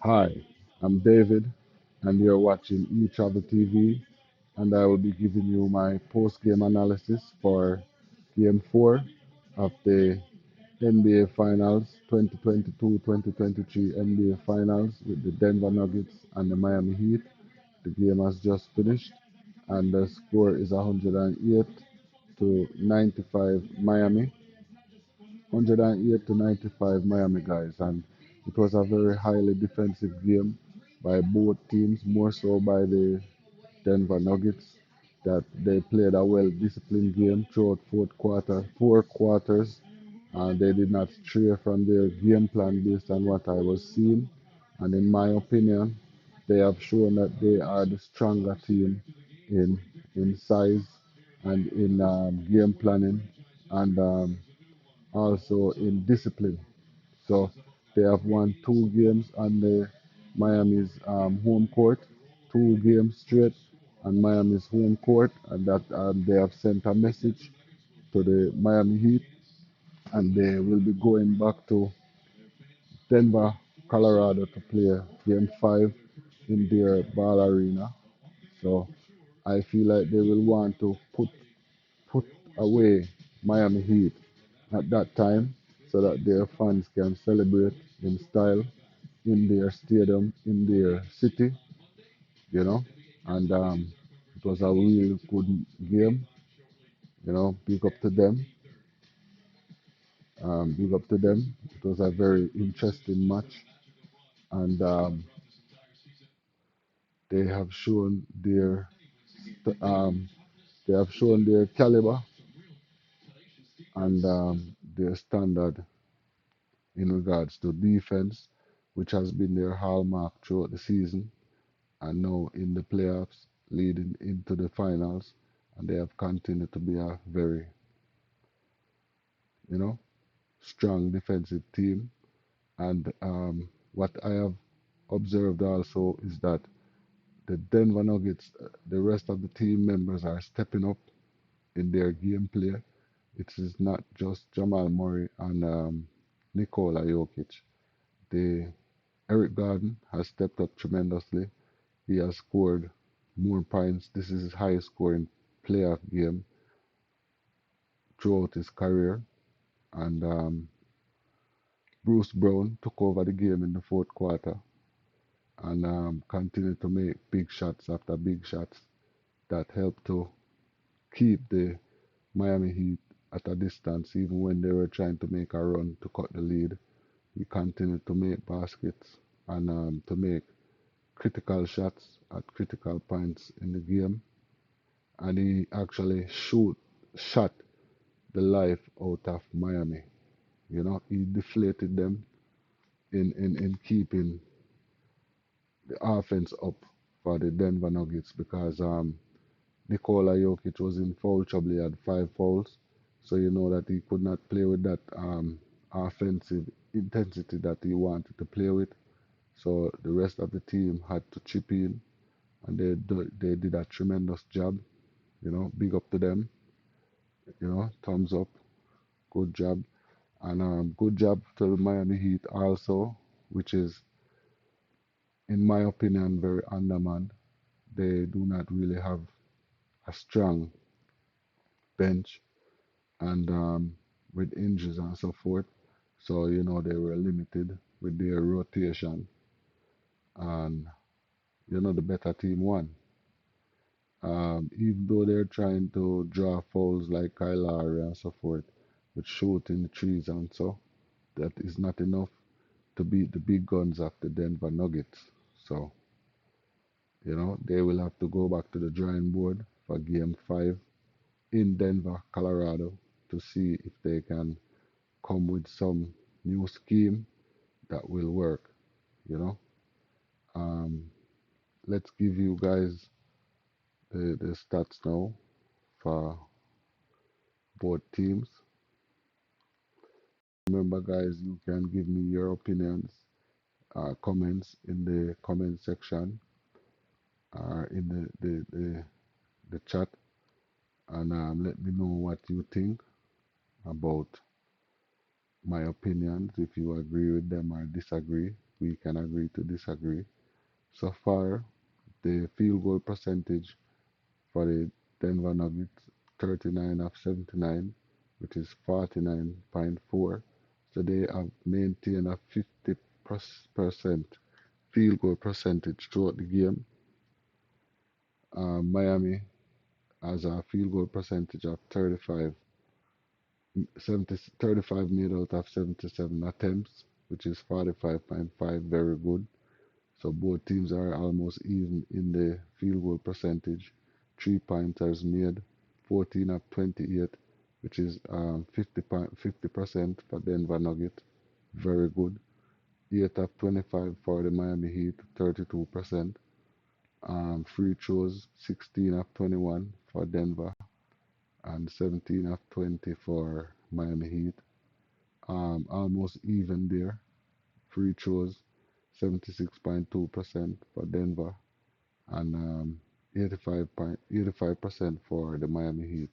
Hi, I'm David, and you're watching Each Other TV, and I will be giving you my post-game analysis for Game 4 of the NBA Finals 2022-2023 NBA Finals with the Denver Nuggets and the Miami Heat. The game has just finished, and the score is 108 to 95 Miami. 108 to 95 Miami guys, and it was a very highly defensive game by both teams, more so by the Denver Nuggets, that they played a well-disciplined game throughout four quarters, and they did not stray from their game plan based on what I was seeing. And in my opinion, they have shown that they are the stronger team in size and in game planning and also in discipline. So they have won two games on the Miami's home court, two games straight on Miami's home court, and that they have sent a message to the Miami Heat, and they will be going back to Denver, Colorado to play Game 5 in their ball arena. So I feel like they will want to put away Miami Heat at that time so that their fans can celebrate in style in their stadium, in their city, you know. And it was a really good game, big up to them. Big up to them. It was a very interesting match, and they have shown their um, caliber and their standard in regards to defense, which has been their hallmark throughout the season, and now in the playoffs, leading into the finals, and they have continued to be a very, you know, strong defensive team. And what I have observed also is that the Denver Nuggets, the rest of the team members are stepping up in their gameplay. It is not just Jamal Murray and Nikola Jokic. The Eric Garden has stepped up tremendously. He has scored more points. This is his highest scoring playoff game throughout his career. And Bruce Brown took over the game in the fourth quarter and continued to make big shots after big shots that helped to keep the Miami Heat at a distance even when they were trying to make a run to cut the lead. He continued to make baskets and to make critical shots at critical points in the game. And he actually shot the life out of Miami. He deflated them in keeping the offense up for the Denver Nuggets because Nikola Jokic was in foul trouble. He had five fouls. So you know that he could not play with that offensive intensity that he wanted to play with. So the rest of the team had to chip in, and they did a tremendous job. Big up to them. Thumbs up, good job, and good job to the Miami Heat also, which is, in my opinion, very undermanned. They do not really have a strong bench, and with injuries and so forth. So they were limited with their rotation, and the better team won. Even though they're trying to draw fouls like Kyle Lowry and so forth, with shooting the trees and so, that is not enough to beat the big guns of the Denver Nuggets. So, they will have to go back to the drawing board for game 5 in Denver, Colorado, to see if they can come with some new scheme that will work, you know. Um, let's give you guys the stats now for both teams. Remember, guys, you can give me your opinions, comments in the comment section or in the chat, and let me know what you think about my opinions, if you agree with them or disagree. we can agree to disagree. So far, the field goal percentage for the Denver Nuggets, 39 of 79, which is 49.4. So they have maintained a 50% field goal percentage throughout the game. Miami has a field goal percentage of 35 made out of 77 attempts, which is 45.5, very good. So both teams are almost even in the field goal percentage. 3 pointers made, 14 of 28, which is 50% for Denver Nuggets, very good. 8 of 25 for the Miami Heat, 32%. Free throws, 16 of 21 for Denver, and 17 of 20 for Miami Heat. Almost even there. Free throws, 76.2% for Denver, and 85% for the Miami Heat.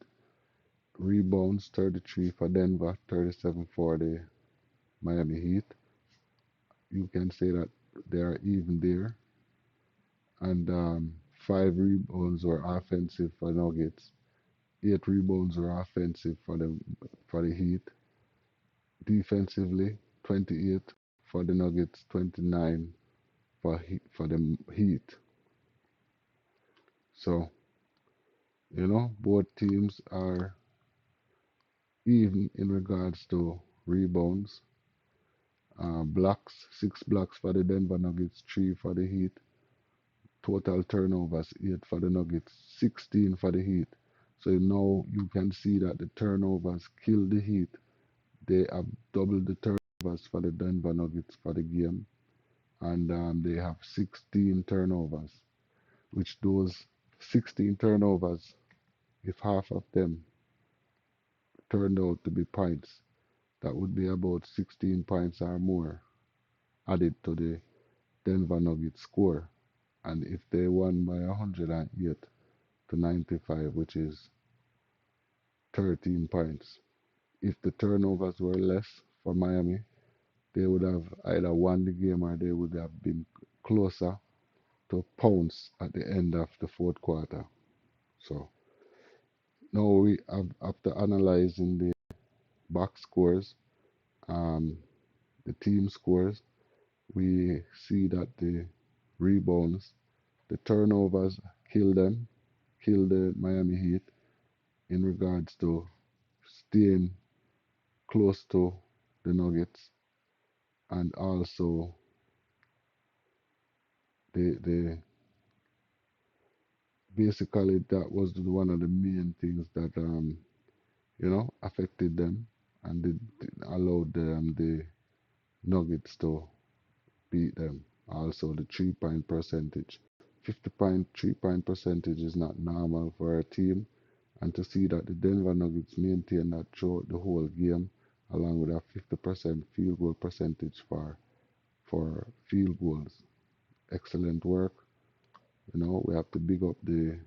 Rebounds, 33 for Denver, 37 for the Miami Heat. You can say that they are even there. And 5 rebounds were offensive for Nuggets. 8 rebounds were offensive for the Heat. Defensively, 28 for the Nuggets, 29 for the Heat. So, both teams are even in regards to rebounds. Blocks, 6 blocks for the Denver Nuggets, 3 for the Heat. Total turnovers, 8 for the Nuggets, 16 for the Heat. So now you can see that the turnovers kill the Heat. They have doubled the turnovers for the Denver Nuggets for the game, and they have 16 turnovers, which those 16 turnovers, if half of them turned out to be points, that would be about 16 points or more added to the Denver Nuggets score. And if they won by 108 to 95, which is 13 points, if the turnovers were less for Miami, they would have either won the game or they would have been closer to pounce at the end of the fourth quarter. So now we have, after analyzing the box scores, um, the team scores, we see that the rebounds, the turnovers kill them, kill the Miami Heat in regards to staying close to the Nuggets, and also the basically that was one of the main things that affected them, and it allowed the Nuggets to beat them. Also the 3 point percentage. 50 point 3 point percentage is not normal for a team, and to see that the Denver Nuggets maintain that throughout the whole game, along with a 50% field goal percentage for field goals. Excellent work. We have to big up the